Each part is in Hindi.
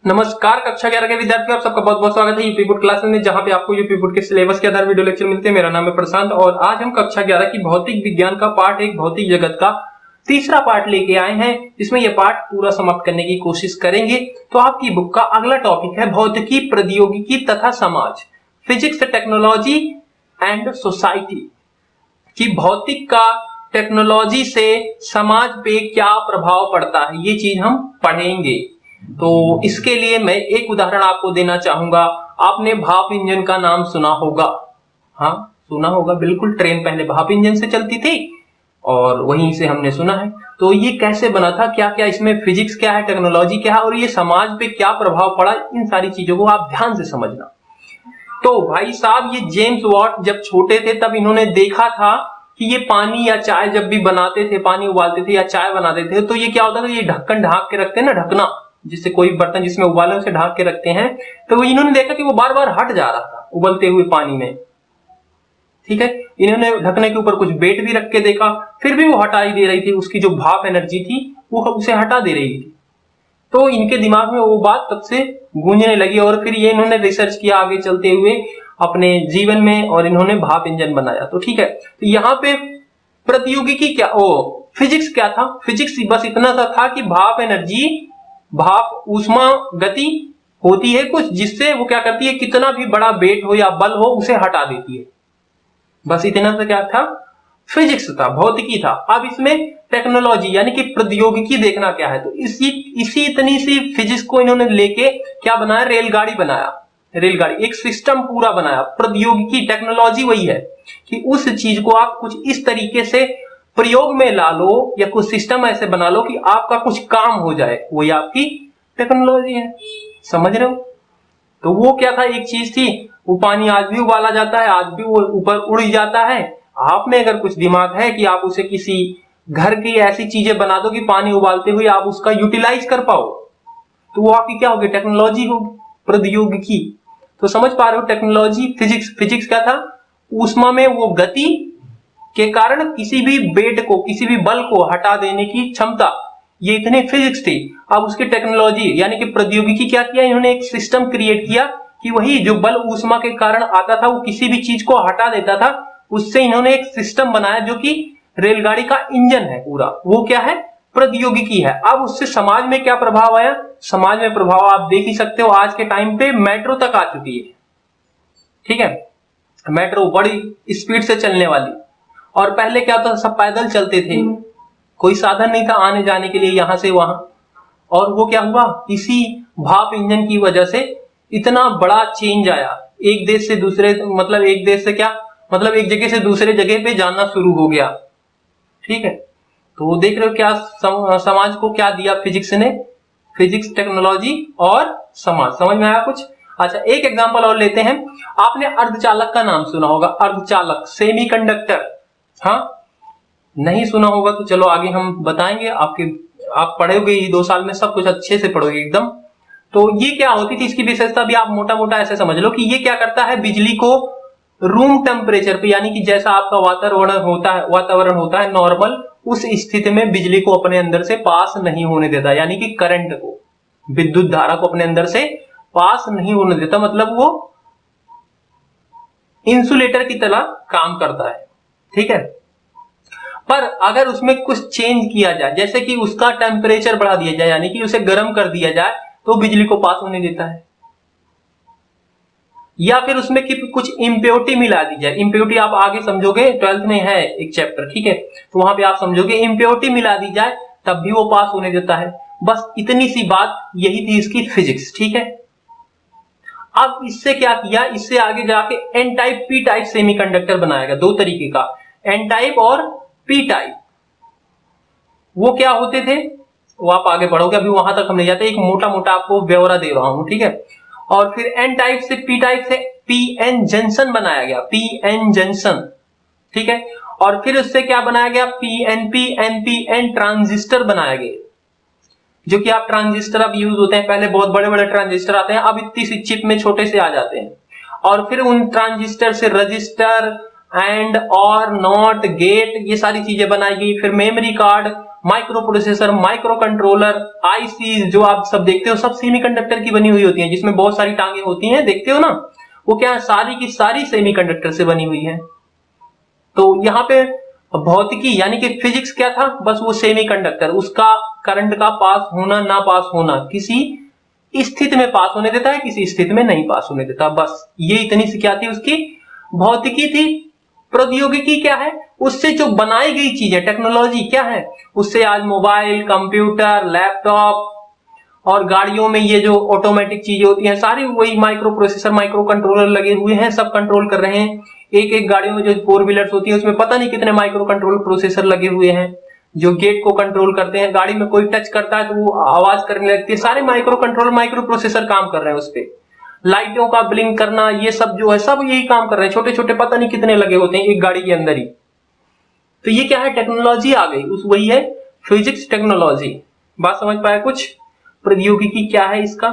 नमस्कार कक्षा 11 के विद्यार्थियों, आप सबका बहुत बहुत स्वागत है यूपी बोर्ड क्लासेस में, जहां पे आपको यूपी बोर्ड के सिलेबस के आधार वीडियो लेक्चर मिलते हैं। मेरा नाम है प्रशांत और आज हम कक्षा 11 की भौतिक विज्ञान का पार्ट एक भौतिक जगत का तीसरा पार्ट लेके आए हैं, जिसमें यह पार्ट पूरा समाप्त करने की कोशिश करेंगे। तो आपकी बुक का अगला टॉपिक है भौतिकी, प्रौद्योगिकी तथा समाज, फिजिक्स, टेक्नोलॉजी एंड सोसाइटी की भौतिक का टेक्नोलॉजी से समाज पे क्या प्रभाव पड़ता है, ये चीज हम पढ़ेंगे। तो इसके लिए मैं एक उदाहरण आपको देना चाहूंगा। आपने भाप इंजन का नाम सुना होगा, हाँ सुना होगा बिल्कुल। ट्रेन पहले भाप इंजन से चलती थी और वहीं से हमने सुना है। तो ये कैसे बना था, क्या क्या इसमें फिजिक्स क्या है, टेक्नोलॉजी क्या है और ये समाज पे क्या प्रभाव पड़ा, इन सारी चीजों को आप ध्यान से समझना। तो भाई साहब, ये जेम्स वॉट जब छोटे थे तब इन्होंने देखा था कि ये पानी या चाय जब भी बनाते थे, पानी उबालते थे या चाय बनाते थे, तो ये क्या होता था, ये ढक्कन ढाक के रखते हैं ना, ढकना जिससे कोई बर्तन जिसमें उबाले उसे ढाक के रखते हैं। तो इन्होंने देखा कि वो बार बार हट जा रहा था उबलते हुए पानी में। ठीक है, इन्होंने ढकने के ऊपर कुछ बेट भी रख के देखा, फिर भी वो हटा ही दे रही थी, उसकी जो भाप एनर्जी थी वो उसे हटा दे रही थी। तो इनके दिमाग में वो बात तब से गूंजने लगी और फिर ये इन्होंने रिसर्च किया आगे चलते हुए अपने जीवन में और इन्होंने भाप इंजन बनाया। तो ठीक है, तो यहाँ पे प्रौद्योगिकी क्या, फिजिक्स क्या था, फिजिक्स बस इतना सा था कि भाप एनर्जी, भाप ऊष्मा गति होती है कुछ, जिससे वो क्या करती है, कितना भी बड़ा वेट हो या बल हो उसे हटा देती है। बस इतना सा क्या था, फिजिक्स था, भौतिकी था। अब इसमें टेक्नोलॉजी यानी कि प्रौद्योगिकी देखना क्या है। तो इसी इतनी सी फिजिक्स को इन्होंने लेके क्या बनाया, रेलगाड़ी बनाया। रेलगाड़ी एक सिस्टम पूरा बनाया। प्रौद्योगिकी टेक्नोलॉजी वही है कि उस चीज को आप कुछ इस तरीके से प्रयोग में ला लो या कुछ सिस्टम ऐसे बना लो कि आपका कुछ काम हो जाए, वही आपकी टेक्नोलॉजी है। समझ रहे हो? तो वो क्या था, एक चीज थी, वो पानी आज भी उबाला जाता है, आज भी वो ऊपर उड़ जाता है। आप में अगर कुछ दिमाग है कि आप उसे किसी घर की ऐसी चीजें बना दो कि पानी उबालते हुए आप उसका यूटिलाइज कर पाओ, तो वो आपकी क्या होगी, टेक्नोलॉजी होगी, प्रौद्योगिकी। तो समझ पा रहे हो, टेक्नोलॉजी, फिजिक्स क्या था, ऊष्मा में वो गति के कारण किसी भी वेट को, किसी भी बल को हटा देने की क्षमता, ये इतनी फिजिक्स थी। अब उसकी टेक्नोलॉजी यानी कि प्रौद्योगिकी क्या किया, इन्होंने एक सिस्टम क्रिएट किया कि वही जो बल ऊष्मा के कारण आता था वो किसी भी चीज को हटा देता था। उससे इन्होंने एक सिस्टम बनाया जो कि रेलगाड़ी का इंजन है पूरा, वो क्या है, प्रौद्योगिकी है। अब उससे समाज में क्या प्रभाव आया, समाज में प्रभाव आप देख ही सकते हो। आज के टाइम पे मेट्रो तक आ चुकी है। ठीक है, मेट्रो बड़ी स्पीड से चलने वाली। और पहले क्या था, सब पैदल चलते थे, कोई साधन नहीं था आने जाने के लिए यहां से वहां। और वो क्या हुआ, इसी भाप इंजन की वजह से इतना बड़ा चेंज आया, एक देश से दूसरे, मतलब एक देश से क्या मतलब एक जगह से दूसरे जगह पे जाना शुरू हो गया। ठीक है, तो देख रहे हो क्या समाज को क्या दिया फिजिक्स ने, फिजिक्स, टेक्नोलॉजी और समाज। समझ में आया कुछ? अच्छा, एक एग्जांपल और लेते हैं। आपने अर्धचालक का नाम सुना होगा, अर्धचालक, सेमीकंडक्टर। हाँ, नहीं सुना होगा तो चलो आगे हम बताएंगे, आप पढ़ोगे ही 2 साल में, सब कुछ अच्छे से पढ़ोगे एकदम। तो ये क्या होती थी, इसकी विशेषता भी आप मोटा मोटा ऐसे समझ लो कि ये क्या करता है, बिजली को रूम टेम्परेचर पे, यानी कि जैसा आपका वातावरण होता है नॉर्मल, उस स्थिति में बिजली को अपने अंदर से पास नहीं होने देता, यानी कि करंट को, विद्युत धारा को अपने अंदर से पास नहीं होने देता। मतलब वो इंसुलेटर की तरह काम करता है। ठीक है, पर अगर उसमें कुछ चेंज किया जाए, जैसे कि उसका टेम्परेचर बढ़ा दिया जाए, यानी कि उसे गर्म कर दिया जाए, तो बिजली को पास होने देता है। या फिर उसमें कुछ इम्प्योरिटी मिला दी जाए, इम्प्योरिटी आप आगे समझोगे, 12th में है एक चैप्टर। ठीक है, तो वहां पे आप समझोगे, इम्प्योरिटी मिला दी जाए तब भी वो पास होने देता है। बस इतनी सी बात, यही थी इसकी फिजिक्स। ठीक है, अब इससे क्या किया, इससे आगे जाके n type, p type semiconductor बनाया गया, 2 तरीके का, एन टाइप और पी टाइप। वो क्या होते थे, वो आप आगे बढ़ोगे, अभी वहां तक हम नहीं जाते, एक मोटा मोटा आपको ब्यौरा दे रहा हूं। ठीक है, और फिर एन टाइप से, पी टाइप से पीएन जंक्शन बनाया गया, पीएन जंक्शन। ठीक है, और फिर उससे क्या बनाया गया, पीएनपी, एनपीएन ट्रांजिस्टर बनाया गया, जो कि आप ट्रांजिस्टर अब यूज होते हैं, पहले बहुत बड़े बड़े ट्रांजिस्टर आते हैं, अब इतनी सी चिप में छोटे से आ जाते हैं। और फिर उन ट्रांजिस्टर से रजिस्टर एंड और नॉट, गेट, ये सारी चीजें बनाई गई। फिर memory card, micro processor, micro controller, IC जो आप सब देखते हो सब सेमीकंडक्टर की बनी हुई होती हैं, जिसमें बहुत सारी टांगे होती हैं, देखते हो ना, वो क्या है, सारी की सारी सेमीकंडक्टर से बनी हुई है। तो यहाँ पे भौतिकी यानी कि फिजिक्स क्या था, बस वो सेमीकंडक्टर, उसका करंट का पास होना ना पास होना, किसी स्थिति में पास होने देता है, किसी स्थिति में नहीं पास होने देता, बस ये इतनी सी क्या थी उसकी भौतिकी थी। प्रौद्योगिकी क्या है, उससे जो बनाई गई चीजें, टेक्नोलॉजी क्या है, उससे आज मोबाइल, कंप्यूटर, लैपटॉप और गाड़ियों में ये जो ऑटोमेटिक चीजें होती हैं सारी वही माइक्रो प्रोसेसर, माइक्रो कंट्रोलर लगे हुए हैं, सब कंट्रोल कर रहे हैं। एक एक गाड़ियों में जो 4 व्हीलर्स होती है उसमें पता नहीं कितने माइक्रो कंट्रोल प्रोसेसर लगे हुए हैं जो गेट को कंट्रोल करते हैं। गाड़ी में कोई टच करता है तो वो आवाज करने लगती है, सारे माइक्रो कंट्रोल, माइक्रो प्रोसेसर काम कर रहे हैं उस पर। लाइटों का ब्लिंक करना, ये सब जो है सब यही काम कर रहे हैं, छोटे छोटे पता नहीं कितने लगे होते हैं एक गाड़ी के अंदर ही। तो ये क्या है, टेक्नोलॉजी आ गई, उस वही है फिजिक्स टेक्नोलॉजी। बात समझ पाया कुछ? प्रौद्योगिकी क्या है इसका,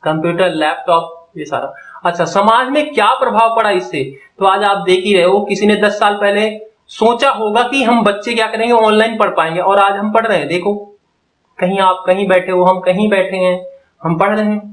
कंप्यूटर, लैपटॉप, ये सारा। अच्छा, समाज में क्या प्रभाव पड़ा इससे, तो आज आप देख ही रहे हो, किसी ने 10 साल पहले सोचा होगा कि हम बच्चे क्या करेंगे, ऑनलाइन पढ़ पाएंगे, और आज हम पढ़ रहे हैं। देखो, कहीं आप कहीं बैठे हो, हम कहीं बैठे हैं, हम पढ़ रहे हैं।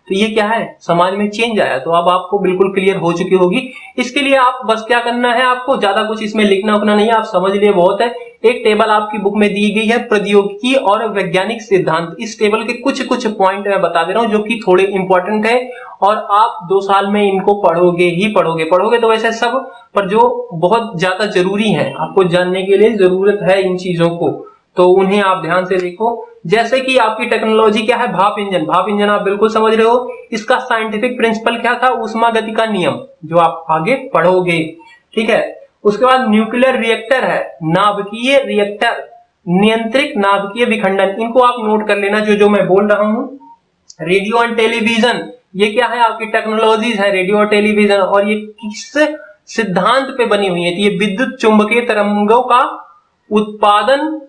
तो ये क्या है, समाज में चेंज आया। तो अब आपको बिल्कुल क्लियर हो चुकी होगी। इसके लिए आप बस क्या करना है, आपको ज्यादा कुछ इसमें लिखना उखना नहीं है, आप समझ लिए बहुत है। एक टेबल आपकी बुक में दी गई है, प्रौद्योगिकी और वैज्ञानिक सिद्धांत। इस टेबल के कुछ कुछ पॉइंट मैं बता दे रहा हूं जो कि थोड़े इंपॉर्टेंट है, और आप 2 साल में इनको पढ़ोगे ही पढ़ोगे तो वैसे सब, पर जो बहुत ज्यादा जरूरी है, आपको जानने के लिए जरूरत है इन चीजों को, तो उन्हें आप ध्यान से देखो। जैसे कि आपकी टेक्नोलॉजी क्या है, भाप इंजन। भाप इंजन आप बिल्कुल समझ रहे हो, इसका साइंटिफिक प्रिंसिपल क्या था, ऊष्मा गति का नियम, जो आप आगे पढ़ोगे, ठीक है। उसके बाद न्यूक्लियर रिएक्टर है, नाभिकीय रिएक्टर, नियंत्रित नाभिकीय विखंडन, इनको आप नोट कर लेना जो जो मैं बोल रहा हूं। रेडियो एंड टेलीविजन, ये क्या है, आपकी टेक्नोलॉजीज है, रेडियो और टेलीविजन, और ये किस सिद्धांत पे बनी हुई है, तो ये विद्युत चुंबकीय तरंगों का उत्पादन,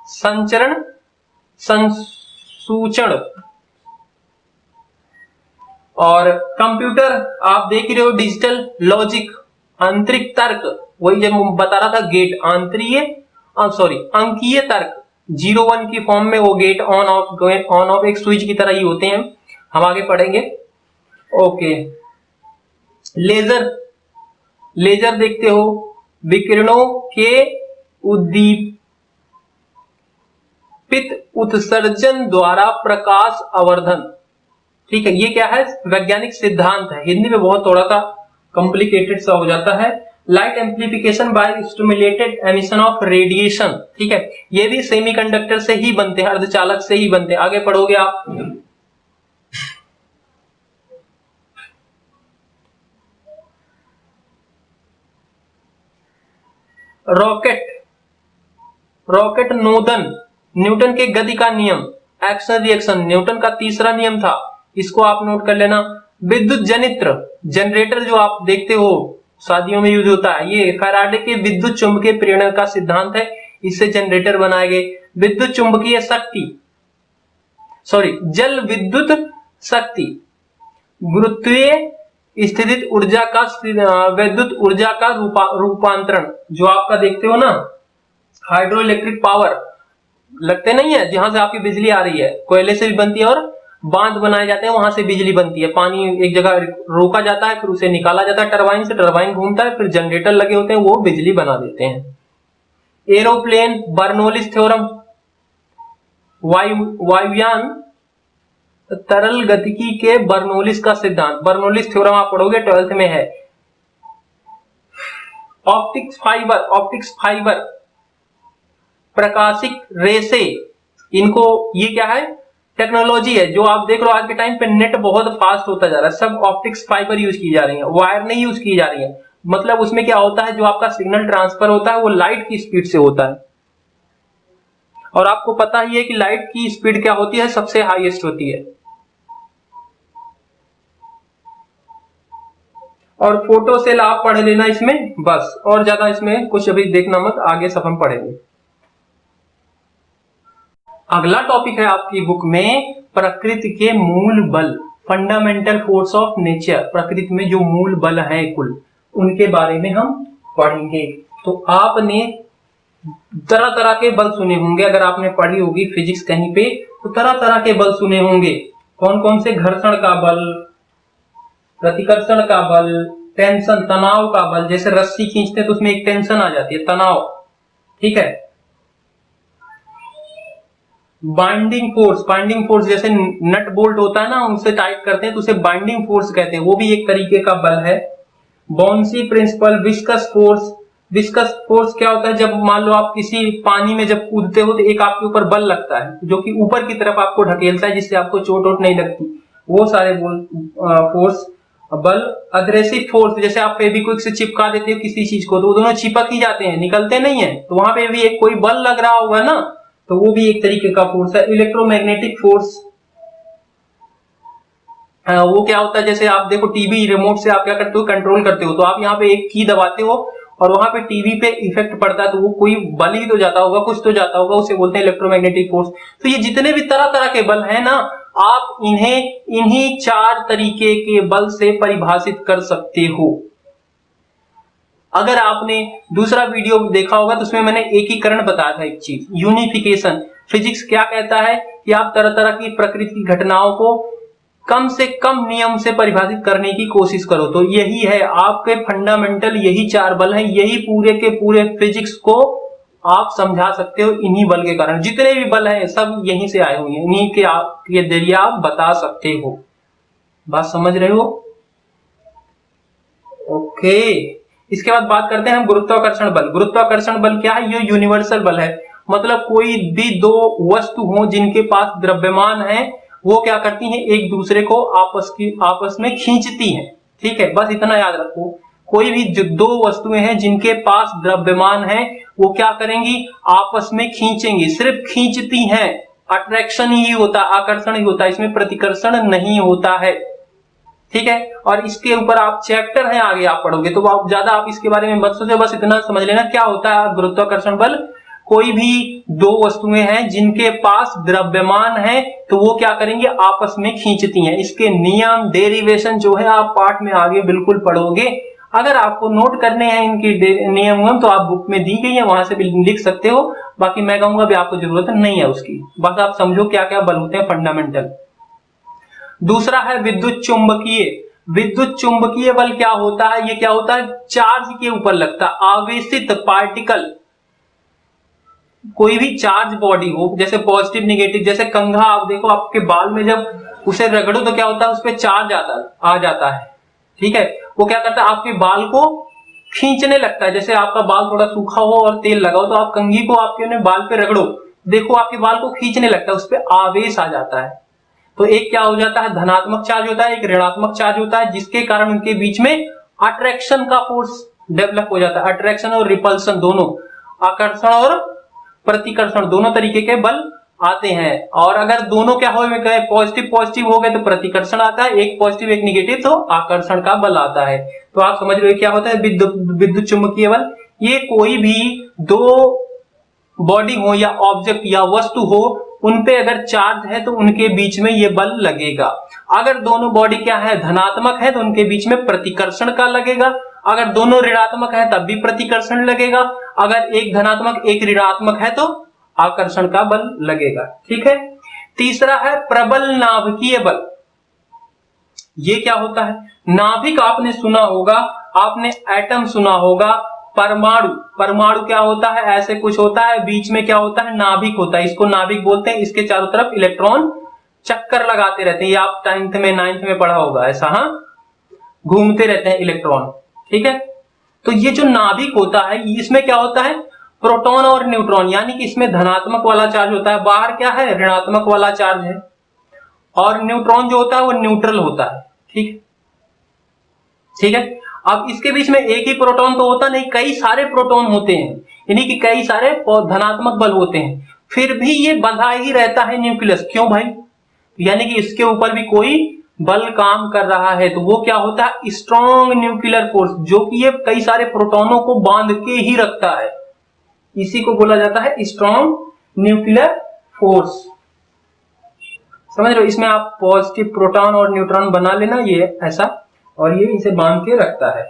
संचरण, संसूचन। और कंप्यूटर आप देख रहे हो, डिजिटल लॉजिक, आंतरिक तर्क, वही जब बता रहा था गेट, अंकीय तर्क, 0-1 की फॉर्म में वो गेट ऑन ऑफ एक स्विच की तरह ही होते हैं, हम आगे पढ़ेंगे। ओके, लेजर देखते हो, विकिरणों के उद्दीपित उत्सर्जन द्वारा प्रकाश अवर्धन, ठीक है। ये क्या है, वैज्ञानिक सिद्धांत है, हिंदी में बहुत थोड़ा सा कॉम्प्लिकेटेड सा हो जाता है। Light amplification by stimulated emission of radiation, ठीक है। ये भी सेमीकंडक्टर से ही बनते हैं, अर्धचालक से ही बनते हैं, आगे पढ़ोगे आप। रॉकेट नोदन, न्यूटन के गति का नियम, एक्शन रिएक्शन, न्यूटन का तीसरा नियम था, इसको आप नोट कर लेना। विद्युत जनित्र, जनरेटर जो आप देखते हो शादियों में यूज होता है, ये फैराडे के विद्युत चुंबकीय प्रेरण का सिद्धांत है, इससे जनरेटर बनाए गए। विद्युत चुंबकीय शक्ति, जल विद्युत शक्ति, गुरुत्वीय स्थितिज ऊर्जा का विद्युत ऊर्जा का रूपांतरण, जो आपका देखते हो ना, हाइड्रो इलेक्ट्रिक पावर लगते नहीं है, जहां से आपकी बिजली आ रही है, कोयले से भी बनती है, और बांध बनाए जाते हैं, वहां से बिजली बनती है। पानी एक जगह रोका जाता है, फिर उसे निकाला जाता है टरबाइन से, टरबाइन घूमता है, फिर जनरेटर लगे होते हैं, वो बिजली बना देते हैं। एरोप्लेन, बर्नौलीज थ्योरम, वायुयान तरल गतिकी के बर्नौलीज का सिद्धांत, बर्नौलीज थ्योरम आप पढ़ोगे 12th में है। ऑप्टिक्स फाइबर, प्रकाशिक रेसे, इनको, ये क्या है, टेक्नोलॉजी है, जो आप देख रहे हो आज के टाइम पे नेट बहुत फास्ट होता जा रहा है, सब ऑप्टिक्स फाइबर यूज की जा रही है, वायर नहीं यूज की जा रही है। मतलब उसमें क्या होता है, जो आपका सिग्नल ट्रांसफर होता है वो लाइट की स्पीड से होता है, और आपको पता ही है कि लाइट की स्पीड क्या होती है, सबसे हाईएस्ट होती है। और फोटो सेल आप पढ़ लेना इसमें बस, और ज्यादा इसमें कुछ अभी देखना मत, आगे सब हम पढ़ेंगे। अगला टॉपिक है आपकी बुक में प्रकृति के मूल बल, फंडामेंटल फोर्स ऑफ नेचर। प्रकृति में जो मूल बल है कुल, उनके बारे में हम पढ़ेंगे। तो आपने तरह तरह के बल सुने होंगे, अगर आपने पढ़ी होगी फिजिक्स कहीं पे तो तरह तरह के बल सुने होंगे। कौन कौन से? घर्षण का बल, प्रतिकर्षण का बल, टेंशन तनाव का बल, जैसे रस्सी खींचते तो उसमें एक टेंशन आ जाती है, तनाव, ठीक है। बाइंडिंग फोर्स, बाइंडिंग फोर्स जैसे नट बोल्ट होता है ना, उनसे टाइट करते हैं तो उसे बाइंडिंग फोर्स कहते हैं, वो भी एक तरीके का बल है। Buoyancy principle, viscous force, viscous force क्या होता है? जब मान लो आप किसी पानी में जब कूदते हो तो एक आपके ऊपर बल लगता है जो कि ऊपर की तरफ आपको ढकेलता है, जिससे आपको चोट वोट नहीं लगती, वो सारे फोर्स बल। अग्रेसिव फोर्स, जैसे आप फेविक्विक से चिपका देते हो किसी चीज को तो वो दोनों चिपक ही जाते हैं, निकलते नहीं है, तो वहां पे भी एक कोई बल लग रहा होगा ना, तो वो भी एक तरीके का फोर्स है। इलेक्ट्रोमैग्नेटिक फोर्स, वो क्या होता है? जैसे आप देखो टीवी रिमोट से आप क्या करते हो? कंट्रोल करते हो, तो आप यहाँ पे एक की दबाते हो और वहां पे टीवी पे इफेक्ट पड़ता है, तो वो कोई बल ही तो जाता होगा, कुछ तो जाता होगा, उसे बोलते हैं इलेक्ट्रोमैग्नेटिक फोर्स। तो ये जितने भी तरह तरह के बल है ना, आप इन्हें इन्हीं 4 तरीके के बल से परिभाषित कर सकते हो। अगर आपने दूसरा वीडियो देखा होगा तो उसमें मैंने एकीकरण बताया था, एक चीज यूनिफिकेशन। फिजिक्स क्या कहता है कि आप तरह तरह की प्रकृति की घटनाओं को कम से कम नियम से परिभाषित करने की कोशिश करो, तो यही है आपके फंडामेंटल, यही 4 बल हैं, यही पूरे के पूरे फिजिक्स को आप समझा सकते हो इन्हीं बल के कारण। जितने भी बल हैं सब यहीं से आए हुए हैं, इन्हीं के जरिए आप बता सकते हो। बात समझ रहे हो? ओके, इसके बाद बात करते हैं हम गुरुत्वाकर्षण बल। गुरुत्वाकर्षण बल क्या है? ये यूनिवर्सल बल है, मतलब कोई भी 2 वस्तु हो जिनके पास द्रव्यमान है, वो क्या करती हैं? एक दूसरे को आपस में खींचती हैं, ठीक है, बस इतना याद रखो। कोई भी जो 2 वस्तुएं हैं जिनके पास द्रव्यमान है, वो क्या करेंगी? आपस में खींचेंगी, सिर्फ खींचती हैं। अट्रैक्शन ही होता, आकर्षण ही होता, इसमें प्रतिकर्षण नहीं होता है, ठीक है। और इसके ऊपर आप चैप्टर है आगे आप पढ़ोगे तो आप ज्यादा आप इसके बारे में मत सोचो, बस इतना समझ लेना क्या होता है गुरुत्वाकर्षण बल। कोई भी 2 वस्तुएं हैं जिनके पास द्रव्यमान है तो वो क्या करेंगे? आपस में खींचती हैं। इसके नियम, डेरिवेशन जो है आप पाठ में आगे बिल्कुल पढ़ोगे। अगर आपको नोट करने हैं इनकी नियम तो आप बुक में दी गई है, वहां से भी लिख सकते हो। बाकी मैं कहूंगा भी आपको जरूरत नहीं है उसकी, बस आप समझो क्या क्या बल होते हैं फंडामेंटल। दूसरा है विद्युत चुंबकीय। विद्युत चुंबकीय बल क्या होता है? ये क्या होता है? चार्ज के ऊपर लगता आवेशित पार्टिकल, कोई भी चार्ज बॉडी हो, जैसे पॉजिटिव नेगेटिव, जैसे कंघा आप देखो, आपके बाल में जब उसे रगड़ो तो क्या होता है? उस पर चार्ज आ जाता है, ठीक है। वो क्या करता है? आपके बाल को खींचने लगता है। जैसे आपका बाल थोड़ा सूखा हो और तेल लगाओ तो आप कंघी को आपके बाल पे रगड़ो, देखो आपके बाल को खींचने लगता है, उस पर आवेश आ जाता है। तो एक क्या हो जाता है? धनात्मक चार्ज होता है, एक ऋणात्मक चार्ज होता है, जिसके कारण उनके बीच में अट्रैक्शन का फोर्स डेवलप हो जाता है। अट्रैक्शन और रिपल्सन दोनों, आकर्षण और प्रतिकर्षण दोनों तरीके के बल आते हैं। और अगर दोनों क्या हो गए? पॉजिटिव पॉजिटिव हो गए तो प्रतिकर्षण आता है, एक पॉजिटिव एक निगेटिव तो आकर्षण का बल आता है। तो आप समझ रहे हो क्या होता है विद्युत चुंबकीय बल? ये कोई भी 2 बॉडी हो या ऑब्जेक्ट या वस्तु हो, उनपे अगर चार्ज है तो उनके बीच में ये बल लगेगा। अगर दोनों बॉडी क्या है? धनात्मक है तो उनके बीच में प्रतिकर्षण का लगेगा। अगर दोनों ऋणात्मक है तब भी प्रतिकर्षण लगेगा। अगर एक धनात्मक एक ऋणात्मक है तो आकर्षण का बल लगेगा, ठीक है। तीसरा है प्रबल नाभिकीय बल। ये क्या होता है? नाभिक आपने सुना होगा, आपने एटम सुना होगा। परमाणु, परमाणु क्या होता है? ऐसे कुछ होता है, बीच में क्या होता है? नाभिक होता है, इसको नाभिक बोलते हैं। इसके चारों तरफ इलेक्ट्रॉन चक्कर लगाते रहते हैं, ये आप 10th में 9th में पढ़ा होगा ऐसा, हाँ, घूमते रहते हैं इलेक्ट्रॉन, ठीक है। तो ये जो नाभिक होता है इसमें क्या होता है? प्रोटॉन और न्यूट्रॉन, यानी कि इसमें धनात्मक वाला चार्ज होता है, बाहर क्या है? ऋणात्मक वाला चार्ज है। और न्यूट्रॉन जो होता है वो न्यूट्रल होता है, ठीक है। अब इसके बीच में एक ही प्रोटॉन तो होता नहीं, कई सारे प्रोटॉन होते हैं, यानी कि कई सारे धनात्मक बल होते हैं, फिर भी ये बंधा ही रहता है न्यूक्लियस। क्यों भाई? यानी कि इसके ऊपर भी कोई बल काम कर रहा है, तो वो क्या होता है? स्ट्रॉन्ग न्यूक्लियर फोर्स, जो कि ये कई सारे प्रोटॉनों को बांध के ही रखता है, इसी को बोला जाता है स्ट्रॉन्ग न्यूक्लियर फोर्स। समझ रहे हो? इसमें आप पॉजिटिव प्रोटॉन और न्यूट्रॉन बना लेना, ये ऐसा, और ये इसे बांध के रखता है।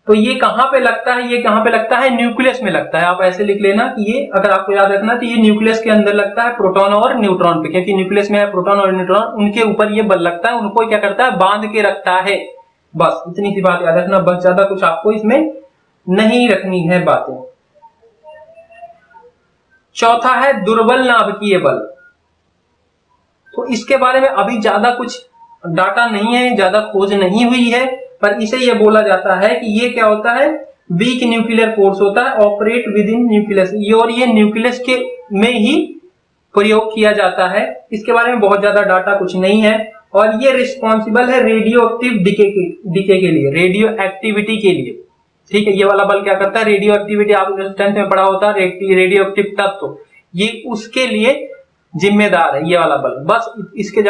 तो ये कहां पे लगता है, ये कहां पे लगता है, न्यूक्लियस में लगता है। आप ऐसे लिख लेना कि ये, अगर आपको याद रखना तो ये न्यूक्लियस के अंदर लगता है, प्रोटॉन और न्यूट्रॉन पे, क्योंकि न्यूक्लियस में है प्रोटॉन और न्यूट्रॉन, उनके ऊपर ये बल लगता है, उनको क्या करता है, बांध के रखता है। बस इतनी सी बात याद रखना, बस ज्यादा कुछ आपको इसमें नहीं रखनी है बातें। चौथा है दुर्बल नाभिकीय बल। तो इसके बारे में अभी ज्यादा कुछ डाटा नहीं है, ज्यादा खोज नहीं हुई है, पर इसे यह बोला जाता है कि ये क्या होता है, वीक न्यूक्लियर फोर्स होता है, ऑपरेट विद इन न्यूक्लियस, ये और ये न्यूक्लियस के में ही प्रयोग किया जाता है। इसके बारे में बहुत ज्यादा डाटा कुछ नहीं है, और ये रिस्पॉन्सिबल है रेडियो एक्टिव डिके के लिए, रेडियो एक्टिविटी के लिए। ठीक है, ये वाला बल क्या करता है, रेडियो एक्टिविटी, आपने 10th में पढ़ा होता है, रेडियो एक्टिव तत्व, ये उसके लिए जिम्मेदार है ये वाला बल। बस इससे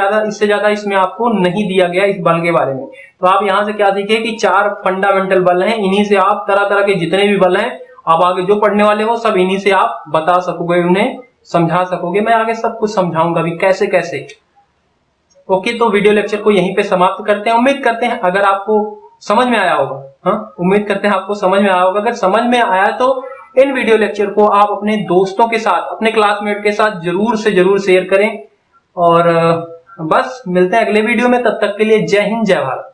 ज्यादा इसमें आपको नहीं दिया गया इस बल के बारे में। तो आप यहां से क्या सीखे कि 4 फंडामेंटल बल हैं, इन्हीं से आप तरह तरह के जितने भी बल हैं आप आगे जो पढ़ने वाले हो सब इन्हीं से आप बता सकोगे, उन्हें समझा सकोगे। मैं आगे सब कुछ समझाऊंगा भी कैसे कैसे। ओके, तो वीडियो लेक्चर को यहीं पे समाप्त करते हैं। उम्मीद करते हैं अगर आपको समझ में आया होगा, हाँ उम्मीद करते हैं आपको समझ में आया होगा। अगर समझ में आया तो इन वीडियो लेक्चर को आप अपने दोस्तों के साथ, अपने क्लासमेट के साथ जरूर से जरूर शेयर करें। और बस मिलते हैं अगले वीडियो में, तब तक के लिए जय हिंद जय भारत।